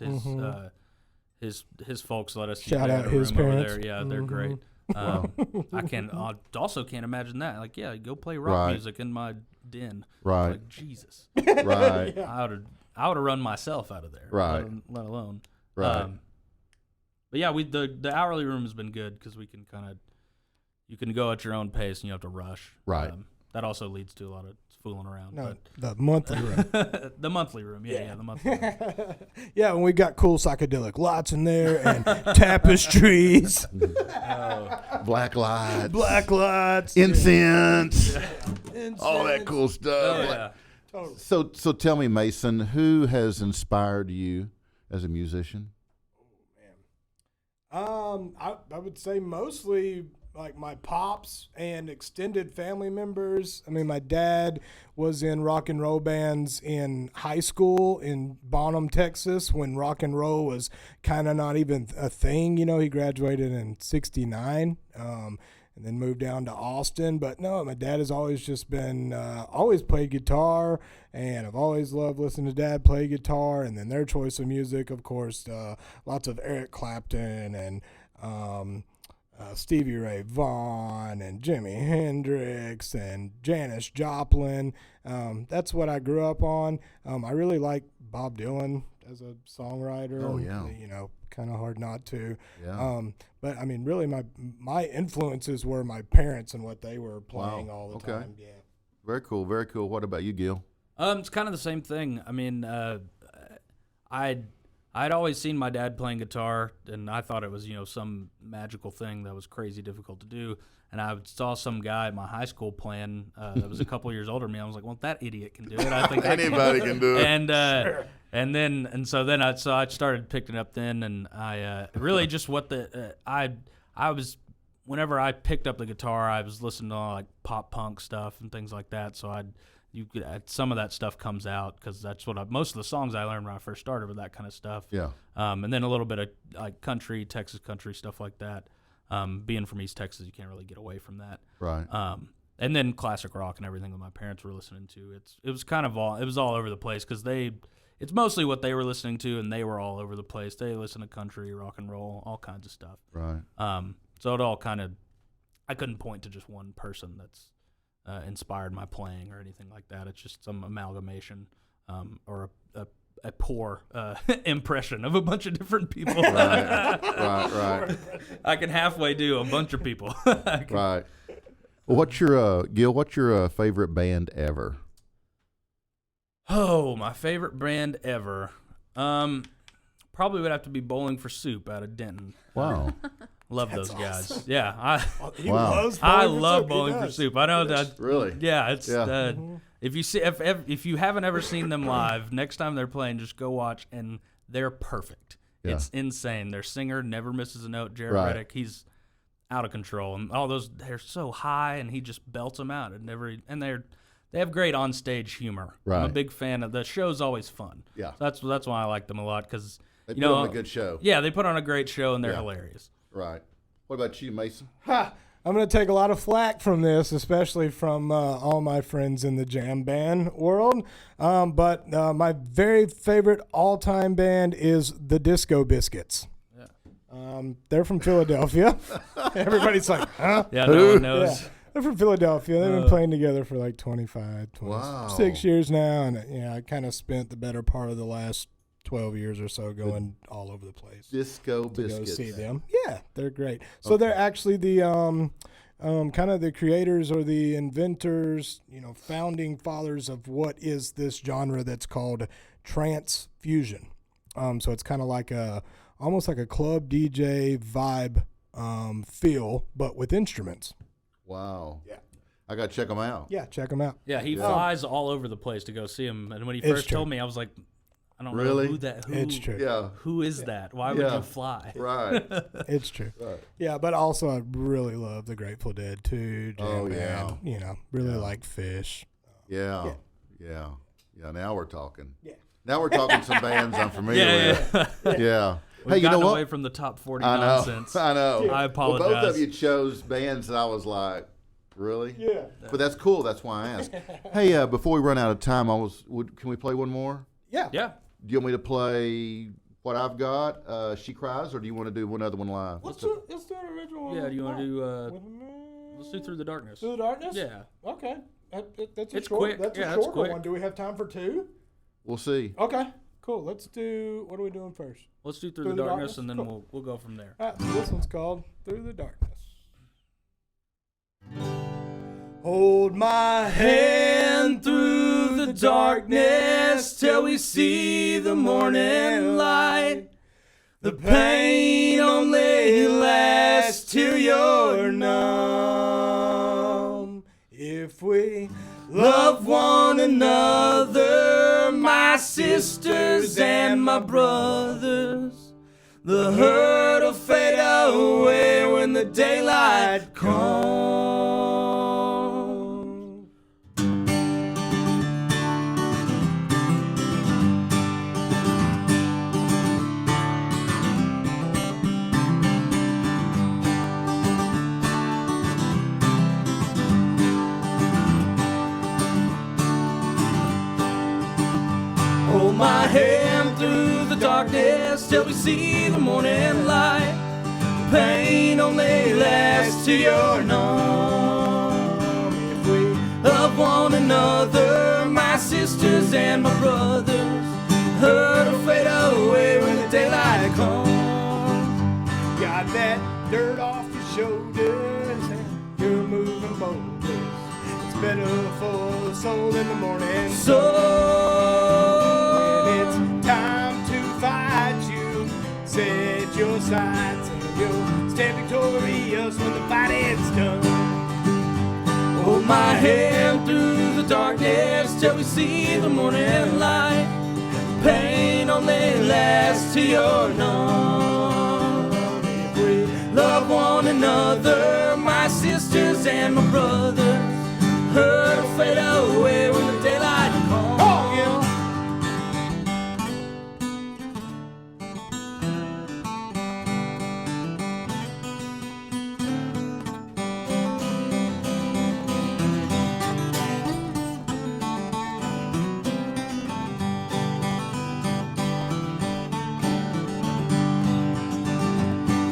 his folks let us Shout use out a his room over parents. there. Yeah, they're great. I also can't imagine that. Like, yeah, go play rock Right. music in my den. Right. Like, Jesus, Right. I would have run myself out of there. Right. Let alone. Right. But yeah, the hourly room has been good because we can you can go at your own pace and you don't have to rush. Right. That also leads to a lot of fooling around. No, But the monthly room. the monthly room, yeah, the monthly room. Yeah, and we got cool psychedelic lights in there and tapestries, Black lights. black lights, Incense. incense. All that cool stuff. Oh yeah. Totally. So tell me, Mason, who has inspired you as a musician? I would say mostly like my pops and extended family members. I mean, my dad was in rock and roll bands in high school in Bonham, Texas, when rock and roll was kind of not even a thing. You know, he graduated in '69. And then moved down to Austin. But no, my dad has always just been, always played guitar, and I've always loved listening to Dad play guitar. And then their choice of music, of course, lots of Eric Clapton and Stevie Ray Vaughan and Jimi Hendrix and Janis Joplin. That's what I grew up on. I really like Bob Dylan as a songwriter. Oh, yeah. You know, kind of hard not to. Yeah. But I mean, really, my influences were my parents and what they were playing Wow. all the Okay. time. Yeah. Very cool. Very cool. What about you, Gil? It's kind of the same thing. I mean, I'd always seen my dad playing guitar, and I thought it was some magical thing that was crazy difficult to do. And I saw some guy at my high school playing that was a couple years older than me. I was like, well, that idiot can do it. I think I can. Anybody can do it. And so I started picking it up then, and I really just I was whenever I picked up the guitar, I was listening to like pop punk stuff and things like that. So some of that stuff comes out because that's what most of the songs I learned when I first started with that kind of stuff. Yeah. And then a little bit of like country, Texas country stuff like that. Being from East Texas, you can't really get away from that. Right. And then classic rock and everything that my parents were listening to. It was all over the place because it's mostly what they were listening to, and they were all over the place. They listen to country, rock and roll, all kinds of stuff. Right. So it all kind of, I couldn't point to just one person that's inspired my playing or anything like that. It's just some amalgamation or a poor impression of a bunch of different people. Right. I can halfway do a bunch of people. Right. Well, Gil? What's your favorite band ever? Oh, my favorite band ever. Probably would have to be Bowling for Soup out of Denton. Wow. Love That's those guys. awesome. Yeah, He Wow. loves I Bowling for love Soup. He Bowling for does. Soup. I know that. Really? Yeah, it's Yeah. if you see if you haven't ever seen them live, next time they're playing, just go watch, and they're perfect. Yeah. It's insane. Their singer never misses a note. Jared Right. Reddick, he's out of control, and all those they're so high, and he just belts them out. And they have great onstage humor. I'm a Right. big fan of the show's always fun. Yeah. That's why I like them a lot because They you put know on a good show. yeah they put on a great show and they're Yeah. hilarious. Right. What about you, Mason? Ha! I'm going to take a lot of flack from this, especially from all my friends in the jam band world. But my very favorite all-time band is the Disco Biscuits. They're from Philadelphia. Everybody's like, huh? Yeah, no one knows. Yeah. They're from Philadelphia. They've been playing together for like 25, 26 years now. And I kind of spent the better part of the last 12 years or so going all over the place. Disco To go Biscuits. see them. Yeah, they're great. So they're actually the kind of the creators or the inventors, founding fathers of what is this genre that's called trance fusion. So it's kind of like almost like a club DJ vibe feel, but with instruments. Wow. Yeah. I got to check them out. Yeah, check them out. Yeah, he flies all over the place to go see him. And when he It's first true. told me, I was like, I don't Really? know who It's true. Yeah. Who is that? Why would Yeah. you fly? Right. It's true. Right. Yeah, but also I really love the Grateful Dead too. Jam Oh, yeah. band, really like Fish. Yeah. Yeah. Yeah. Now we're talking. Yeah. Now we're talking some bands I'm familiar Yeah, with. Yeah. We've Hey, you know gotten what? away from the top 40 I know. nonsense. I know. I Well, both apologize. of you chose bands that I was like, really? Yeah. But that's cool. That's why I asked. Hey, before we run out of time, can we play one more? Yeah. Yeah. Do you want me to play what I've got, She Cries, or do you want to do one other one live? Let's do an original one. Yeah, do you want to do, Let's let's do Through the Darkness. Through the Darkness? Yeah. Okay. That's a It's short, quick. That's Yeah, a that's shorter quick. one. Do we have time for two? We'll see. Okay. Cool. Let's do, what are we doing first? Let's do Through the Darkness, and then Cool. we'll go from there. All right, this one's called Through the Darkness. Hold my hand through the darkness till we see the morning light. The pain only lasts till you're numb. If we love one another, my sisters and my brothers, the hurt will fade away when the daylight comes. Hold my hand through the darkness till we see the morning light. The pain only lasts till you're numb. If we love one another, my sisters and my brothers, hurt will fade away when the daylight comes. Got that dirt off your shoulders and you're moving boldly. It's better for the soul in the morning. So when it's time to fight, you set your sights and you'll stand victorious when the fighting's done. Hold my hand through the darkness till we see the morning light. Pain only lasts till you're numb. If we love one another, my sisters and my brothers, hurt will fade away when the daylight comes. Oh, yeah.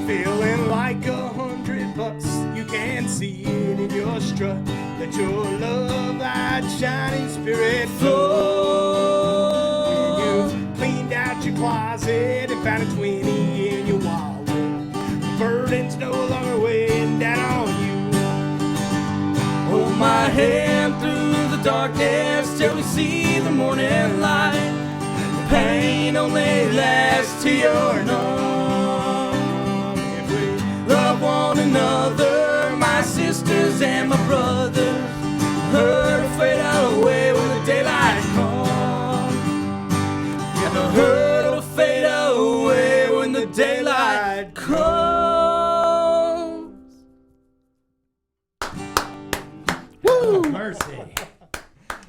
Feeling like $100, you can see it in your strut. Let your love light shining spirit flow. When you've cleaned out your closet and found a 20 in your wallet, the burden's no longer weighing down on you. Hold my hand through the darkness till we see the morning light. The pain only lasts till you're numb. If we love brothers, herd will fade away when the daylight comes. Yeah, the herd will fade away when the daylight comes. Mercy.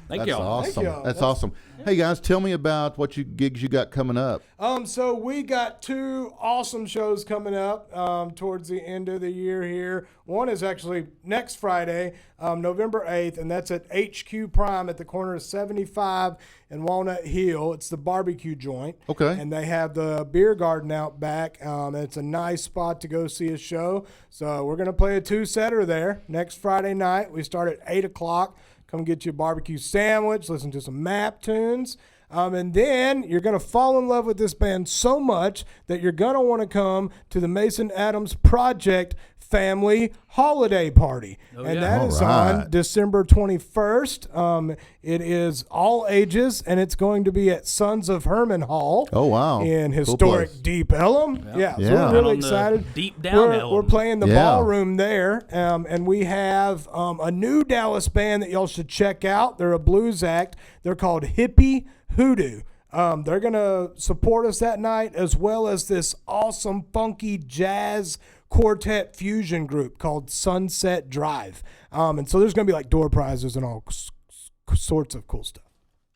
Thank That's y'all. awesome. y'all. That's awesome. Hey guys, tell me about what gigs you got coming up. So we got 2 awesome shows coming up towards the end of the year here. One is actually next Friday, November 8th, and that's at HQ Prime at the corner of 75 and Walnut Hill. It's the barbecue joint. Okay. And they have the beer garden out back. It's a nice spot to go see a show. So we're going to play a 2-setter there next Friday night. We start at 8 o'clock. Come get you a barbecue sandwich, listen to some map tunes. And then you're going to fall in love with this band so much that you're going to want to come to the Mason Adams Project Family Holiday Party. And that is All right. on December 21st. It is all ages, and it's going to be at Sons of Herman Hall. Oh, wow. In Cool historic place. Deep Ellum. Yeah, so Yeah. we're Down really on the excited. deep down we're Ellum. playing the Yeah. ballroom there, and we have a new Dallas band that y'all should check out. They're a blues act. They're called Hippie Hoodoo. They're going to support us that night, as well as this awesome funky jazz quartet fusion group called Sunset Drive. And so there's going to be like door prizes and all sorts of cool stuff.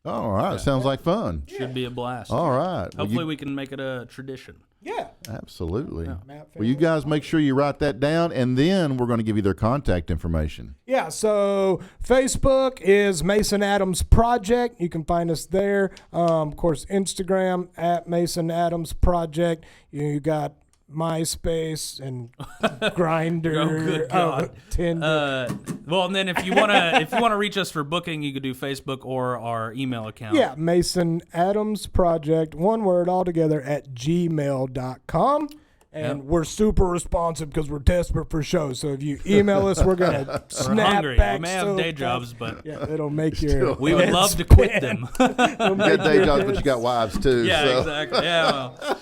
All right. Sounds like fun. Should be a blast. All right. Well, Hopefully we can make it a tradition. Yeah. absolutely. Matt Well, you guys make sure you write that down, and then we're going to give you their contact information. Yeah, so Facebook is Mason Adams Project. You can find us there. Of course, Instagram at Mason Adams Project. You got MySpace and Grindr. Oh, good God. Tinder. Well, and then if you wanna reach us for booking, you could do Facebook or our email account. Yeah, Mason Adams Project, one word altogether, at gmail.com. And we're super responsive because we're desperate for shows. So if you email us, we're going to We're snap hungry. back. We may have so day fast. jobs, but Yeah, it'll make your. we would head love to spin. quit them. It'll You make got day your jobs, head but you got wives too. Yeah, so. exactly. Yeah, well.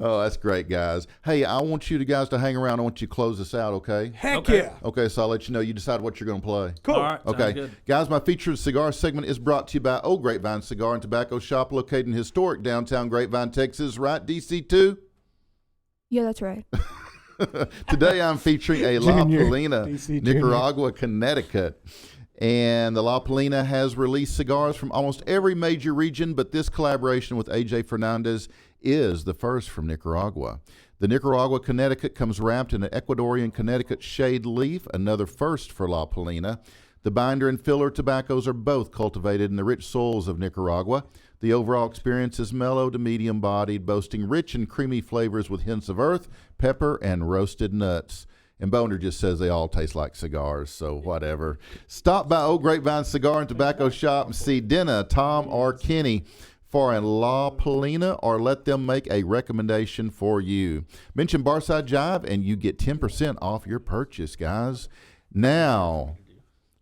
Oh, that's great, guys. Hey, I want you guys to hang around. I want you to close this out, okay? Heck Okay. yeah. Okay, so I'll let you know. You decide what you're going to play. Cool. All right. Okay, Sounds good. guys, my featured cigar segment is brought to you by Old Grapevine Cigar and Tobacco Shop, located in historic downtown Grapevine, Texas, right, DC2? Yeah, that's right. Today I'm featuring a La Junior. Polina, DC Junior. Nicaragua, Connecticut. And the La Polina has released cigars from almost every major region, but this collaboration with AJ Fernandez is the first from Nicaragua. The Nicaragua, Connecticut comes wrapped in an Ecuadorian Connecticut shade leaf, another first for La Polina. The binder and filler tobaccos are both cultivated in the rich soils of Nicaragua. The overall experience is mellow to medium-bodied, boasting rich and creamy flavors with hints of earth, pepper, and roasted nuts. And Boner just says they all taste like cigars, so whatever. Stop by Old Grapevine Cigar and Tobacco Shop and see Denna, Tom, or Kenny for a La Polina, or let them make a recommendation for you. Mention Barside Jive and you get 10% off your purchase, guys. Now,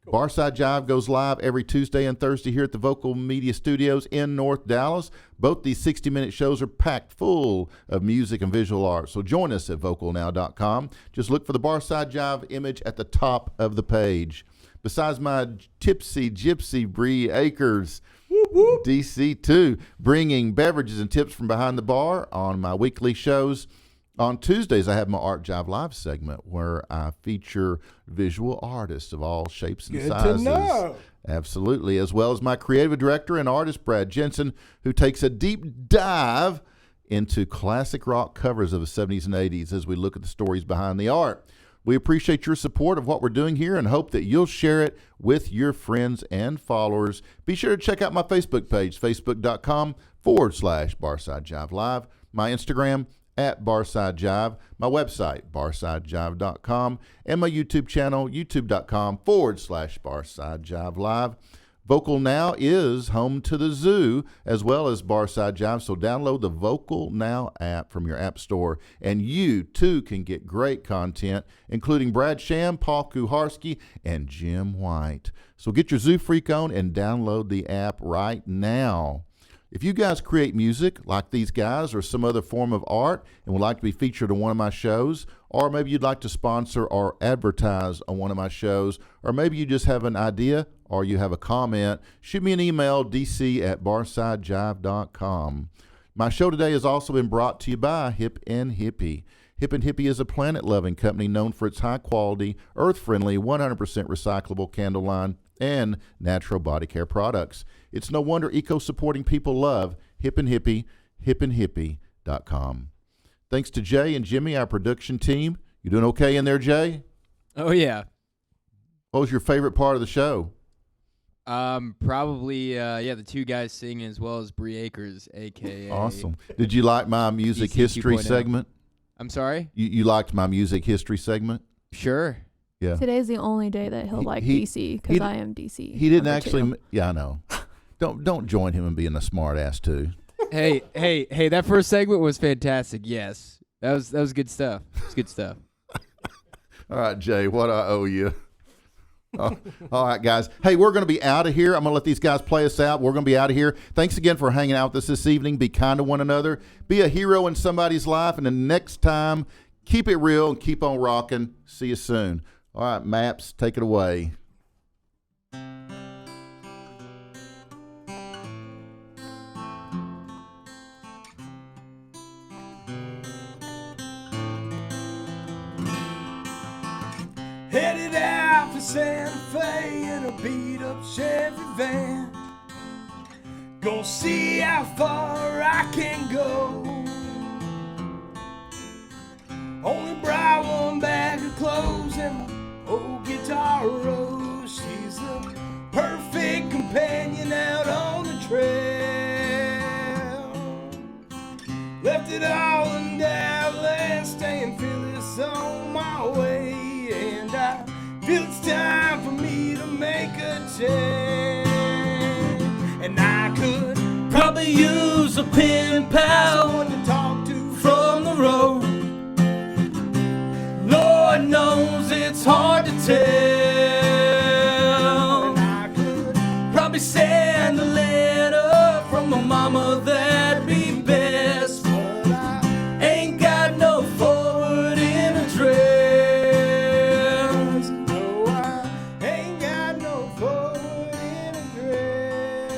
Barside Jive goes live every Tuesday and Thursday here at the Vocal Media Studios in North Dallas. Both these 60-minute shows are packed full of music and visual art. So join us at vocalnow.com. Just look for the Barside Jive image at the top of the page. Besides my tipsy gypsy Bree Akers, DC2, bringing beverages and tips from behind the bar on my weekly shows. On Tuesdays, I have my Art Jive Live segment where I feature visual artists of all shapes and Good sizes. to know. Absolutely, as well as my creative director and artist, Brad Jensen, who takes a deep dive into classic rock covers of the 70s and 80s as we look at the stories behind the art. We appreciate your support of what we're doing here and hope that you'll share it with your friends and followers. Be sure to check out my Facebook page, facebook.com/Barside Jive Live, my Instagram, at Barside Jive, my website, barsidejive.com, and my YouTube channel, youtube.com/Barside Jive Live. Vocal Now is home to the zoo as well as Barside Jive, so download the Vocal Now app from your app store, and you too can get great content, including Brad Sham, Paul Kuharski, and Jim White. So get your Zoo Freak on and download the app right now. If you guys create music like these guys or some other form of art and would like to be featured on one of my shows, or maybe you'd like to sponsor or advertise on one of my shows, or maybe you just have an idea or you have a comment, shoot me an email, dc@barsidejive.com. My show today has also been brought to you by Hip and Hippie. Hip and Hippie is a planet-loving company known for its high-quality, earth-friendly, 100% recyclable candle line and natural body care products. It's no wonder eco-supporting people love Hip and Hippie, hipandhippie.com. Thanks to Jay and Jimmy, our production team. You doing okay in there, Jay? Oh yeah. What was your favorite part of the show? Probably the two guys singing as well as Bree Akers, aka Awesome. Did you like my music DC history 2.0. segment? I'm sorry? You liked my music history segment? Sure. Yeah. Today's the only day that he'll like he- DC because he- I am DC. He didn't number actually. two. Yeah, I know. Don't join him in being a smart ass too. hey, that first segment was fantastic. Yes. That was good stuff. It's good stuff. All right, Jay, what I owe you. Oh, all right, guys. Hey, we're going to be out of here. I'm going to let these guys play us out. We're going to be out of here. Thanks again for hanging out with us this evening. Be kind to one another. Be a hero in somebody's life. And the next time, keep it real and keep on rocking. See you soon. All right, Maps, take it away. Headed out for Santa Fe in a beat up Chevy van. Gonna see how far I can go. Only brought one bag of clothes and my old guitar rose. She's the perfect companion out on the trail. Left it all in Dallas, staying fearless on my way. And I feel it's time for me to make a change. And I could Probably use a pen pal someone to talk to from the road. Lord knows it's hard to tell. And I could Probably send a letter from my mama, that'd be best. but I Ain't got no forward in address. know I ain't got no forward in address.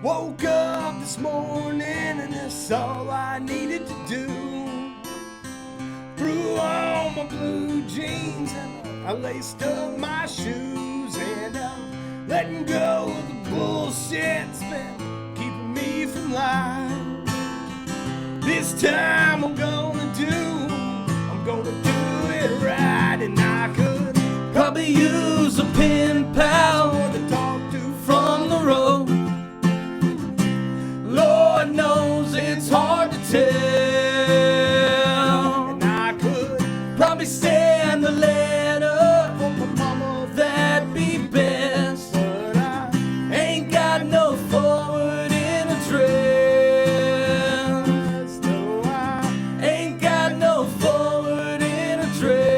Woke up this morning and that's all I needed to do. Threw on my blue jeans and I laced up my shoes. And I'm letting go of the bullshit that's been keeping me from lying. This time I'm gonna do it right. And I could Probably use a pen pal someone to talk to from the road. Lord knows it's hard to tell. and I could Probably send a letter, from my mama that'd be best. but I Ain't got no forward in address. know I Ain't got no forward in address.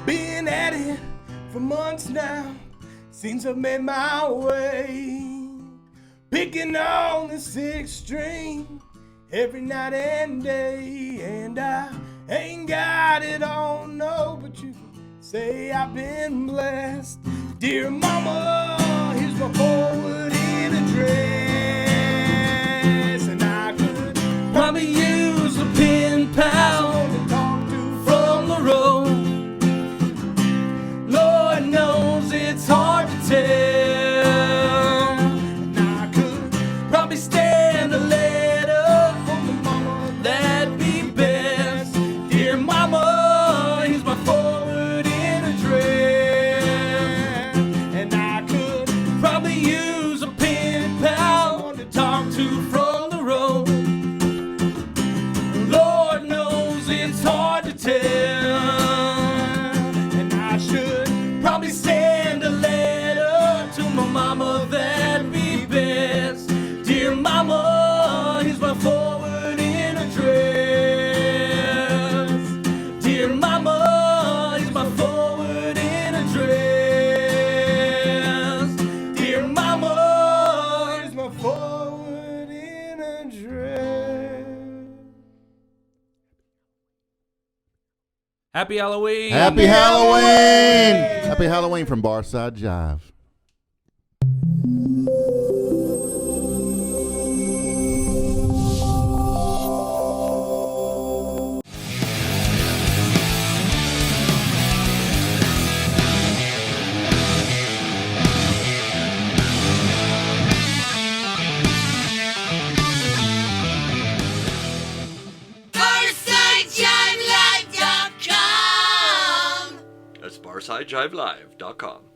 been at it for months now. Seems I've made my way. Picking on the sixth string every night and day. And I ain't got it all, no, but you can say I've been blessed. Dear mama, here's my forward in address. And I could Probably use a pen pal someone to talk to from the road. Lord knows it's hard to tell. and I could Probably stand a letter, from the mama that'd be best. Happy Halloween. Happy Halloween! Happy Halloween from Barside Jive. That's BarsideJiveLive.com.